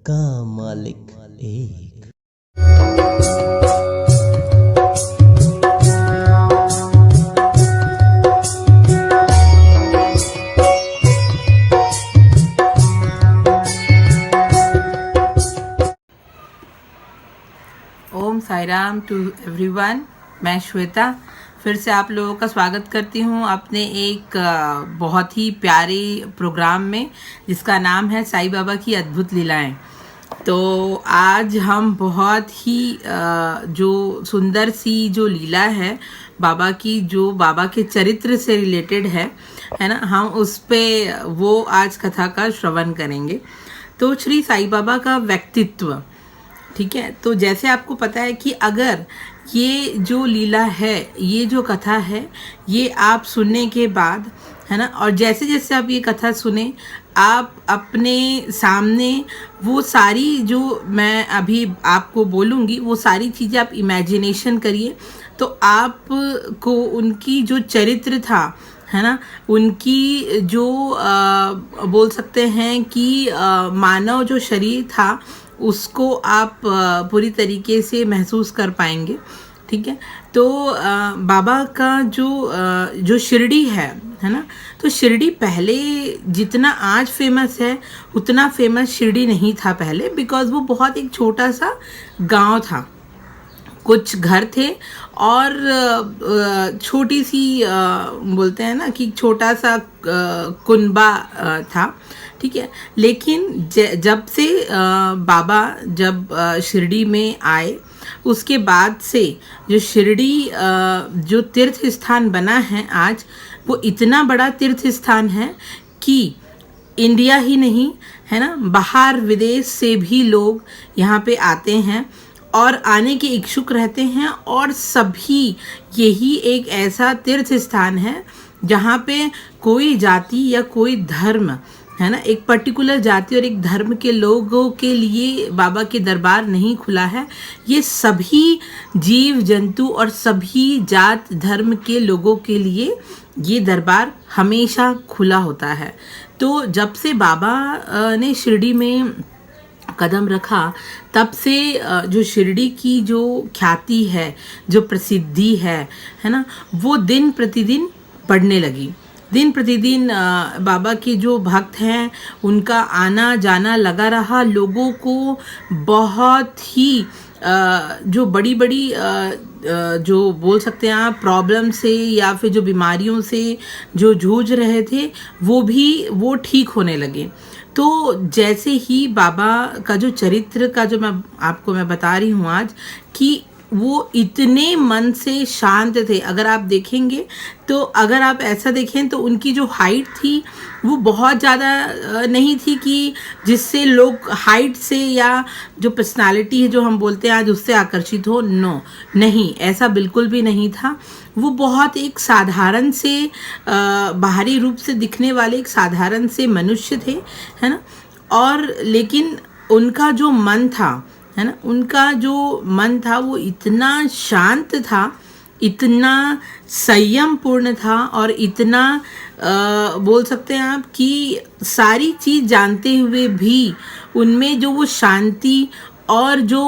का मालिक एक। ओम साई राम टू एवरीवन। मैं श्वेता फिर से आप लोगों का स्वागत करती हूँ अपने एक बहुत ही प्यारे प्रोग्राम में जिसका नाम है साईं बाबा की अद्भुत लीलाएं। तो आज हम बहुत ही जो सुंदर सी जो लीला है बाबा की, जो बाबा के चरित्र से रिलेटेड है ना, हम उस पे वो आज कथा का श्रवण करेंगे। तो श्री साईं बाबा का व्यक्तित्व, ठीक है। तो जैसे आपको पता है कि अगर ये जो लीला है, ये जो कथा है, ये आप सुनने के बाद, है ना, और जैसे जैसे आप ये कथा सुने, आप अपने सामने वो सारी जो मैं अभी आपको बोलूँगी वो सारी चीज़ें आप इमेजिनेशन करिए। तो आपको उनकी जो चरित्र था, है ना, उनकी जो बोल सकते हैं कि मानव जो शरीर था उसको आप पूरी तरीके से महसूस कर पाएंगे, ठीक है। तो बाबा का जो शिरडी है ना, तो शिरडी पहले जितना आज फेमस है उतना फेमस शिरडी नहीं था पहले, बिकॉज वो बहुत एक छोटा सा गांव था, कुछ घर थे और छोटी सी बोलते हैं ना कि छोटा सा कुनबा था, ठीक है। लेकिन जब से बाबा जब शिरडी में आए, उसके बाद से जो शिरडी जो तीर्थ स्थान बना है आज, वो इतना बड़ा तीर्थ स्थान है कि इंडिया ही नहीं, है ना, बाहर विदेश से भी लोग यहाँ पे आते हैं और आने के इच्छुक रहते हैं। और सभी यही एक ऐसा तीर्थ स्थान है जहाँ पे कोई जाति या कोई धर्म, है ना, एक पर्टिकुलर जाति और एक धर्म के लोगों के लिए बाबा के दरबार नहीं खुला है। ये सभी जीव जंतु और सभी जात धर्म के लोगों के लिए ये दरबार हमेशा खुला होता है। तो जब से बाबा ने शिरडी में कदम रखा, तब से जो शिरडी की जो ख्याति है, जो प्रसिद्धि है ना, वो दिन प्रतिदिन बढ़ने लगी। दिन प्रतिदिन बाबा के जो भक्त हैं उनका आना जाना लगा रहा। लोगों को बहुत ही जो बड़ी बड़ी जो बोल सकते हैं आप प्रॉब्लम से या फिर जो बीमारियों से जो जूझ रहे थे वो ठीक होने लगे। तो जैसे ही बाबा का जो चरित्र का जो मैं बता रही हूँ आज, कि वो इतने मन से शांत थे। अगर आप देखेंगे तो अगर आप ऐसा देखें तो उनकी जो हाइट थी वो बहुत ज़्यादा नहीं थी कि जिससे लोग हाइट से या जो पर्सनालिटी है जो हम बोलते हैं आज उससे आकर्षित हो। नो, नहीं, ऐसा बिल्कुल भी नहीं था। वो बहुत एक साधारण से बाहरी रूप से दिखने वाले एक साधारण से मनुष्य थे, है ना। और लेकिन उनका जो मन था, है ना, उनका जो मन था वो इतना शांत था, इतना संयम पूर्ण था और इतना बोल सकते हैं आप कि सारी चीज़ जानते हुए भी उनमें जो वो शांति और जो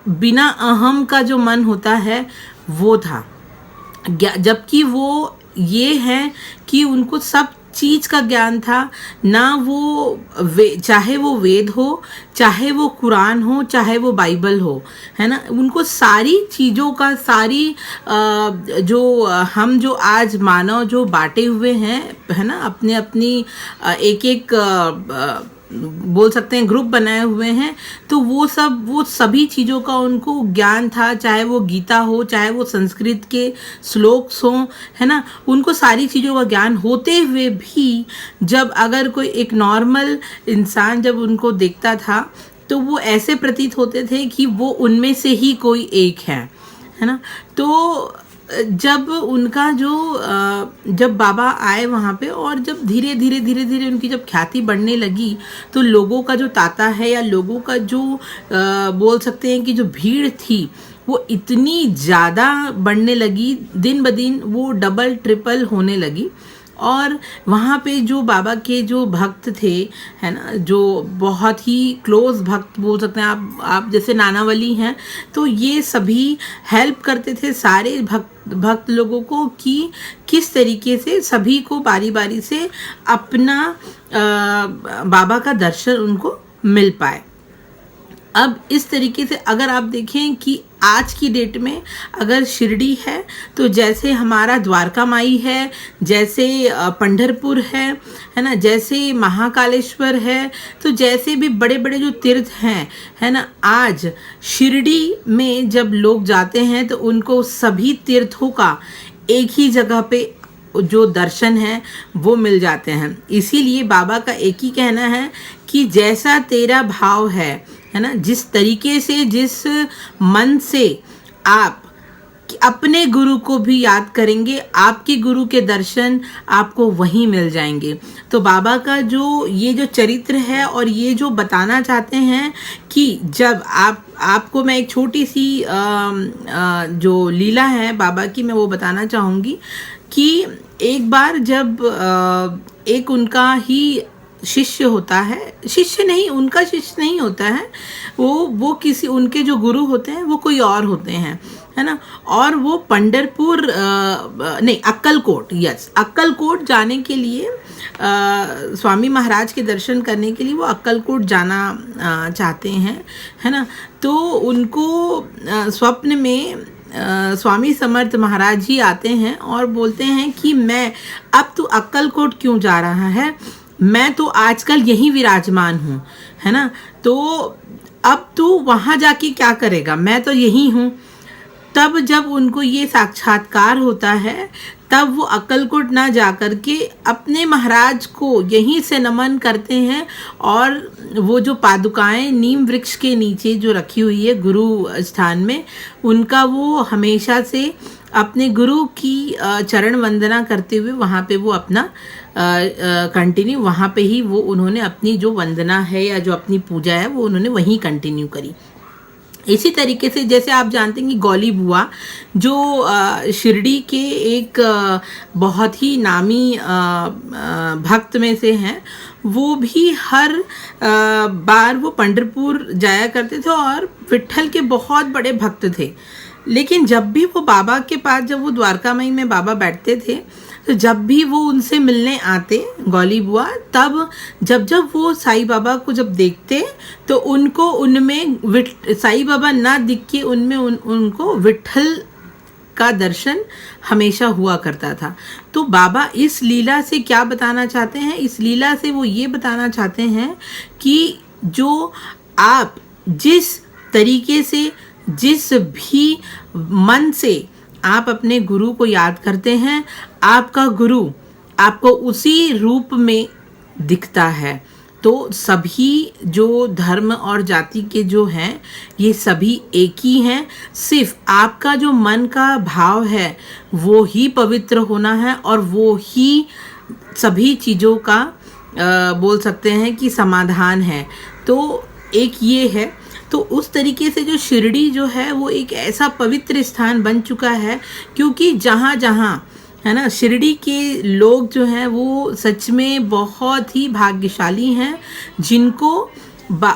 बिना अहम का जो मन होता है वो था। जबकि वो ये है कि उनको सब चीज़ का ज्ञान था ना। वो चाहे वो वेद हो, चाहे वो कुरान हो, चाहे वो बाइबल हो, है ना, उनको सारी चीज़ों का सारी जो हम जो आज मानव जो बांटे हुए हैं, है ना, अपने अपनी एक एक बोल सकते हैं ग्रुप बनाए हुए हैं, तो वो सभी चीज़ों का उनको ज्ञान था। चाहे वो गीता हो, चाहे वो संस्कृत के श्लोक हो, है ना, उनको सारी चीज़ों का ज्ञान होते हुए भी जब अगर कोई एक नॉर्मल इंसान जब उनको देखता था तो वो ऐसे प्रतीत होते थे कि वो उनमें से ही कोई एक है ना। तो जब उनका जो जब बाबा आए वहाँ पे और जब धीरे धीरे उनकी जब ख्याति बढ़ने लगी, तो लोगों का जो तांता है या लोगों का जो बोल सकते हैं कि जो भीड़ थी वो इतनी ज़्यादा बढ़ने लगी, दिन ब दिन वो डबल ट्रिपल होने लगी, और वहाँ पे जो बाबा के जो भक्त थे, है ना, जो बहुत ही क्लोज भक्त बोल सकते हैं आप जैसे नानावली हैं, तो ये सभी हेल्प करते थे सारे भक्त लोगों को कि किस तरीके से सभी को बारी बारी से अपना बाबा का दर्शन उनको मिल पाए। अब इस तरीके से अगर आप देखें कि आज की डेट में अगर शिरडी है तो जैसे हमारा द्वारका माई है, जैसे पंढरपुर है ना, जैसे महाकालेश्वर है, तो जैसे भी बड़े बड़े जो तीर्थ हैं, है ना, आज शिरडी में जब लोग जाते हैं तो उनको सभी तीर्थों का एक ही जगह पे जो दर्शन है वो मिल जाते हैं। इसीलिए बाबा का एक ही कहना है कि जैसा तेरा भाव है ना, जिस तरीके से जिस मन से आप अपने गुरु को भी याद करेंगे, आपके गुरु के दर्शन आपको वहीं मिल जाएंगे। तो बाबा का जो ये जो चरित्र है और ये जो बताना चाहते हैं कि जब आपको मैं एक छोटी सी जो लीला है बाबा की मैं वो बताना चाहूँगी कि एक बार जब एक उनका ही शिष्य होता है, उनका शिष्य नहीं होता है, वो किसी उनके जो गुरु होते हैं वो कोई और होते हैं, है ना, और वो पंढरपुर नहीं अक्कलकोट जाने के लिए स्वामी महाराज के दर्शन करने के लिए वो अक्कलकोट जाना चाहते हैं, है ना। तो उनको स्वप्न में स्वामी समर्थ महाराज जी आते हैं और बोलते हैं कि मैं अब तू अक्कलकोट क्यों जा रहा है, मैं तो आजकल यहीं विराजमान हूँ, है ना, तो अब तू वहाँ जाके क्या करेगा, मैं तो यहीं हूँ। तब जब उनको ये साक्षात्कार होता है तब वो अक्कलकोट ना जा कर के अपने महाराज को यहीं से नमन करते हैं और वो जो पादुकाएं नीम वृक्ष के नीचे जो रखी हुई है गुरु स्थान में, उनका वो हमेशा से अपने गुरु की चरण वंदना करते हुए वहाँ पे वो अपना कंटिन्यू वहाँ पे ही वो उन्होंने अपनी जो वंदना है या जो अपनी पूजा है वो उन्होंने वहीं कंटिन्यू करी। इसी तरीके से जैसे आप जानते हैं कि गौली बुआ जो शिरडी के एक बहुत ही नामी भक्त में से हैं, वो भी हर बार वो पंढरपुर जाया करते थे और विट्ठल के बहुत बड़े भक्त थे। लेकिन जब भी वो बाबा के पास, जब वो द्वारका माई में बाबा बैठते थे, तो जब भी वो उनसे मिलने आते गौली बुआ, तब जब वो साईं बाबा को जब देखते तो उनको उनमें साईं बाबा ना दिख के उनमें उनको विट्ठल का दर्शन हमेशा हुआ करता था। तो बाबा इस लीला से क्या बताना चाहते हैं, इस लीला से वो ये बताना चाहते हैं कि जो आप जिस तरीके से जिस भी मन से आप अपने गुरु को याद करते हैं, आपका गुरु आपको उसी रूप में दिखता है। तो सभी जो धर्म और जाति के जो हैं ये सभी एक ही हैं, सिर्फ आपका जो मन का भाव है वो ही पवित्र होना है और वो ही सभी चीज़ों का बोल सकते हैं कि समाधान है। तो एक ये है। तो उस तरीके से जो शिरडी जो है वो एक ऐसा पवित्र स्थान बन चुका है, क्योंकि जहाँ जहाँ है ना, शिरडी के लोग जो हैं वो सच में बहुत ही भाग्यशाली हैं, जिनको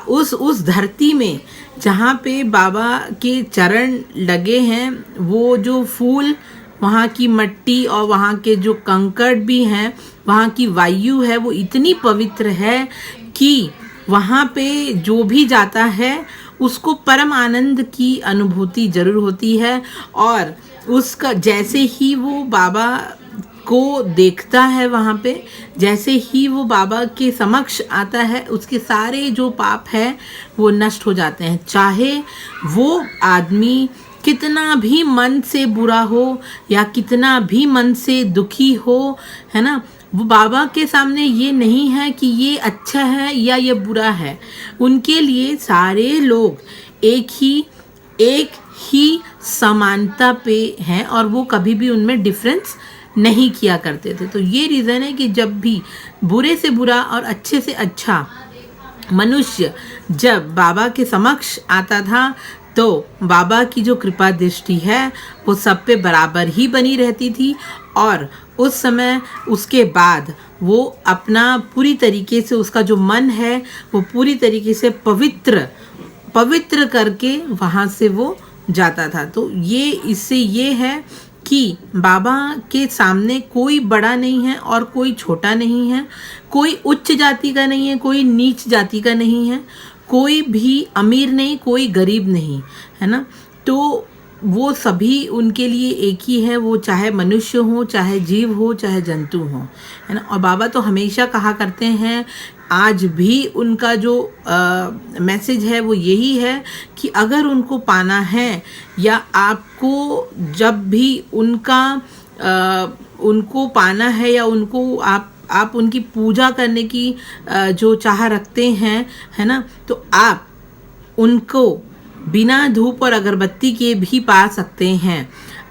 उस धरती में जहाँ पे बाबा के चरण लगे हैं, वो जो फूल, वहाँ की मिट्टी और वहाँ के जो कंकड़ भी हैं, वहाँ की वायु है वो इतनी पवित्र है कि वहाँ पे जो भी जाता है उसको परम आनंद की अनुभूति जरूर होती है। और उसका जैसे ही वो बाबा को देखता है, वहाँ पे जैसे ही वो बाबा के समक्ष आता है, उसके सारे जो पाप है वो नष्ट हो जाते हैं। चाहे वो आदमी कितना भी मन से बुरा हो या कितना भी मन से दुखी हो, है ना, वो बाबा के सामने ये नहीं है कि ये अच्छा है या ये बुरा है। उनके लिए सारे लोग एक ही समानता पे हैं और वो कभी भी उनमें डिफरेंस नहीं किया करते थे। तो ये रीज़न है कि जब भी बुरे से बुरा और अच्छे से अच्छा मनुष्य जब बाबा के समक्ष आता था, तो बाबा की जो कृपा दृष्टि है वो सब पे बराबर ही बनी रहती थी और उस समय उसके बाद वो अपना पूरी तरीके से, उसका जो मन है वो पूरी तरीके से पवित्र करके वहाँ से वो जाता था। तो ये इससे ये है कि बाबा के सामने कोई बड़ा नहीं है और कोई छोटा नहीं है, कोई उच्च जाति का नहीं है, कोई नीच जाति का नहीं है, कोई भी अमीर नहीं, कोई गरीब नहीं, है ना। तो वो सभी उनके लिए एक ही है, वो चाहे मनुष्य हो, चाहे जीव हो, चाहे जंतु हो, है ना। और बाबा तो हमेशा कहा करते हैं, आज भी उनका जो मैसेज है वो यही है कि अगर उनको पाना है या आपको जब भी उनको पाना है या उनको आप उनकी पूजा करने की जो चाह रखते हैं, है ना, तो आप उनको बिना धूप और अगरबत्ती के भी पा सकते हैं।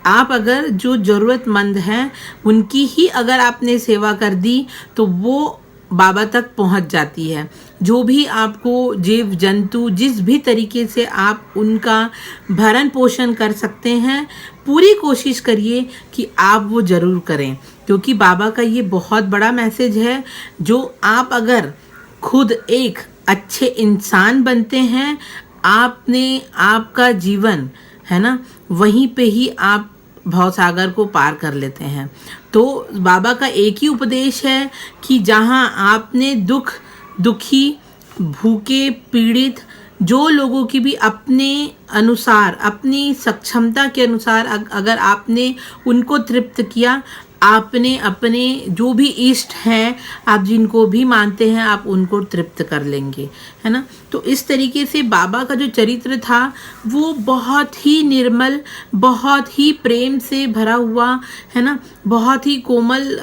आप अगर जो ज़रूरतमंद हैं उनकी ही अगर आपने सेवा कर दी तो वो बाबा तक पहुंच जाती है। जो भी आपको जीव जंतु जिस भी तरीके से आप उनका भरण पोषण कर सकते हैं, पूरी कोशिश करिए कि आप वो ज़रूर करें, क्योंकि बाबा का ये बहुत बड़ा मैसेज है। जो आप अगर खुद एक अच्छे इंसान बनते हैं, आपका जीवन, है ना, वहीं पे ही आप भवसागर को पार कर लेते हैं। तो बाबा का एक ही उपदेश है कि जहाँ आपने दुखी, भूखे, पीड़ित जो लोगों की भी अपने अनुसार, अपनी सक्षमता के अनुसार अगर आपने उनको तृप्त किया, आपने अपने जो भी इष्ट हैं, आप जिनको भी मानते हैं, आप उनको तृप्त कर लेंगे, है ना। तो इस तरीके से बाबा का जो चरित्र था वो बहुत ही निर्मल, बहुत ही प्रेम से भरा हुआ, है ना, बहुत ही कोमल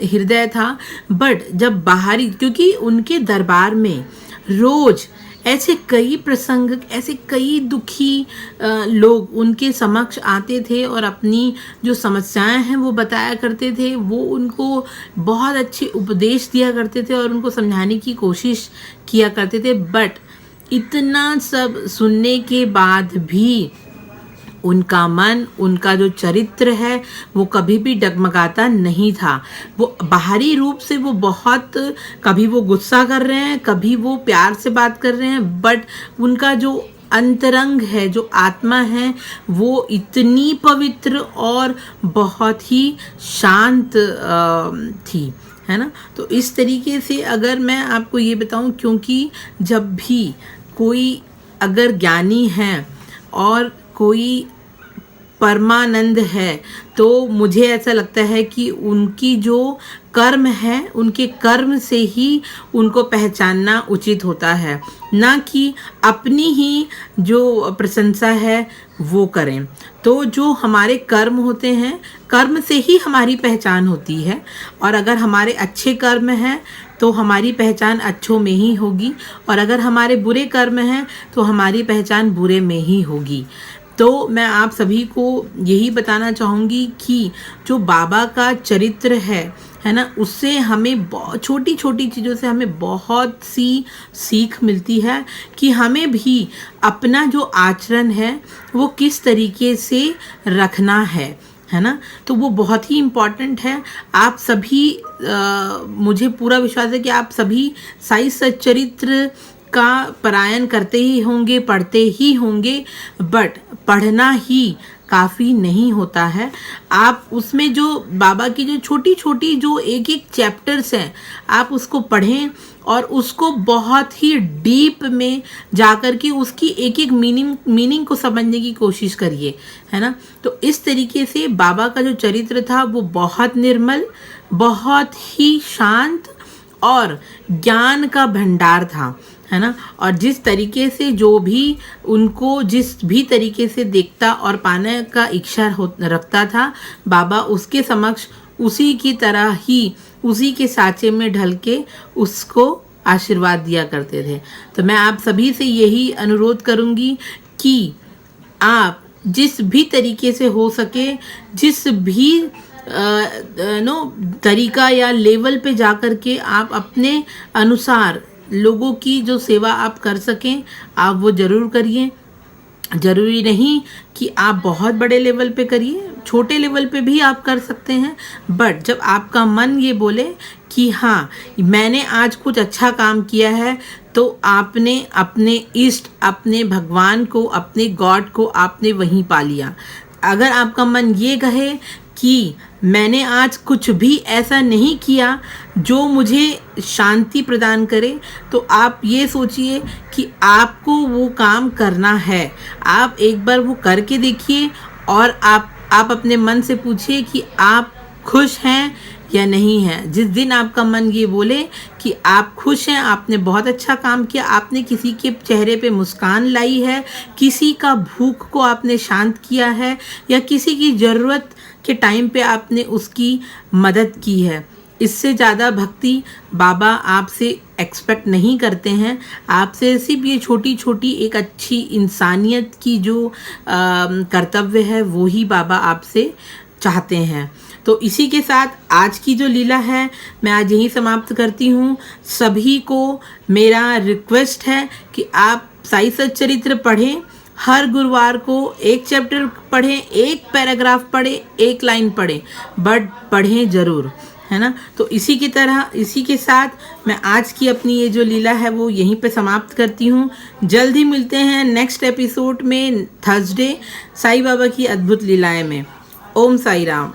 हृदय था। बट जब बाहरी, क्योंकि उनके दरबार में रोज ऐसे कई प्रसंग, ऐसे कई दुखी लोग उनके समक्ष आते थे और अपनी जो समस्याएं हैं वो बताया करते थे। वो उनको बहुत अच्छे उपदेश दिया करते थे और उनको समझाने की कोशिश किया करते थे। बट इतना सब सुनने के बाद भी उनका मन, उनका जो चरित्र है वो कभी भी डगमगाता नहीं था। वो बाहरी रूप से वो बहुत, कभी वो गुस्सा कर रहे हैं, कभी वो प्यार से बात कर रहे हैं, बट उनका जो अंतरंग है, जो आत्मा है, वो इतनी पवित्र और बहुत ही शांत थी, है ना। तो इस तरीके से अगर मैं आपको ये बताऊं, क्योंकि जब भी कोई अगर ज्ञानी है और कोई परमानंद है, तो मुझे ऐसा लगता है कि उनकी जो कर्म है, उनके कर्म से ही उनको पहचानना उचित होता है, ना कि अपनी ही जो प्रशंसा है वो करें। तो जो हमारे कर्म होते हैं, कर्म से ही हमारी पहचान होती है, और अगर हमारे अच्छे कर्म हैं तो हमारी पहचान अच्छों में ही होगी, और अगर हमारे बुरे कर्म हैं तो हमारी पहचान बुरे में ही होगी। तो मैं आप सभी को यही बताना चाहूँगी कि जो बाबा का चरित्र है ना, उससे हमें छोटी छोटी चीज़ों से हमें बहुत सी सीख मिलती है कि हमें भी अपना जो आचरण है वो किस तरीके से रखना है ना। तो वो बहुत ही इम्पॉर्टेंट है। आप सभी मुझे पूरा विश्वास है कि आप सभी साई सच्चरित्र का पारायण करते ही होंगे, पढ़ते ही होंगे, बट पढ़ना ही काफ़ी नहीं होता है। आप उसमें जो बाबा की जो छोटी छोटी जो एक एक चैप्टर्स हैं, आप उसको पढ़ें और उसको बहुत ही डीप में जाकर के उसकी एक एक मीनिंग को समझने की कोशिश करिए, है ना। तो इस तरीके से बाबा का जो चरित्र था वो बहुत निर्मल, बहुत ही शांत और ज्ञान का भंडार था, है ना। और जिस तरीके से जो भी उनको जिस भी तरीके से देखता और पाने का इच्छा रखता था, बाबा उसके समक्ष उसी की तरह ही, उसी के साँचे में ढल के उसको आशीर्वाद दिया करते थे। तो मैं आप सभी से यही अनुरोध करूँगी कि आप जिस भी तरीके से हो सके, जिस भी तरीका या लेवल पे जा कर के आप अपने अनुसार लोगों की जो सेवा आप कर सकें, आप वो ज़रूर करिए। ज़रूरी नहीं कि आप बहुत बड़े लेवल पे करिए, छोटे लेवल पे भी आप कर सकते हैं, बट जब आपका मन ये बोले कि हाँ मैंने आज कुछ अच्छा काम किया है, तो आपने अपने इष्ट, अपने भगवान को, अपने गॉड को आपने वहीं पा लिया। अगर आपका मन ये कहे कि मैंने आज कुछ भी ऐसा नहीं किया जो मुझे शांति प्रदान करे, तो आप ये सोचिए कि आपको वो काम करना है। आप एक बार वो करके देखिए और आप अपने मन से पूछिए कि आप खुश हैं या नहीं है। जिस दिन आपका मन ये बोले कि आप खुश हैं, आपने बहुत अच्छा काम किया, आपने किसी के चेहरे पे मुस्कान लाई है, किसी का भूख को आपने शांत किया है, या किसी की ज़रूरत के टाइम पे आपने उसकी मदद की है, इससे ज़्यादा भक्ति बाबा आपसे एक्सपेक्ट नहीं करते हैं। आपसे सिर्फ ये छोटी छोटी एक अच्छी इंसानियत की जो कर्तव्य है वो ही बाबा आपसे चाहते हैं। तो इसी के साथ आज की जो लीला है मैं आज यहीं समाप्त करती हूँ। सभी को मेरा रिक्वेस्ट है कि आप साई सच्चरित्र पढ़ें, हर गुरुवार को एक चैप्टर पढ़ें, एक पैराग्राफ पढ़ें, एक लाइन पढ़ें, बट पढ़ें ज़रूर, है ना। तो इसी के साथ मैं आज की अपनी ये जो लीला है वो यहीं पे समाप्त करती हूँ। जल्द ही मिलते हैं नेक्स्ट एपिसोड में, थर्सडे, साईं बाबा की अद्भुत लीलाएं में। ओम साई राम।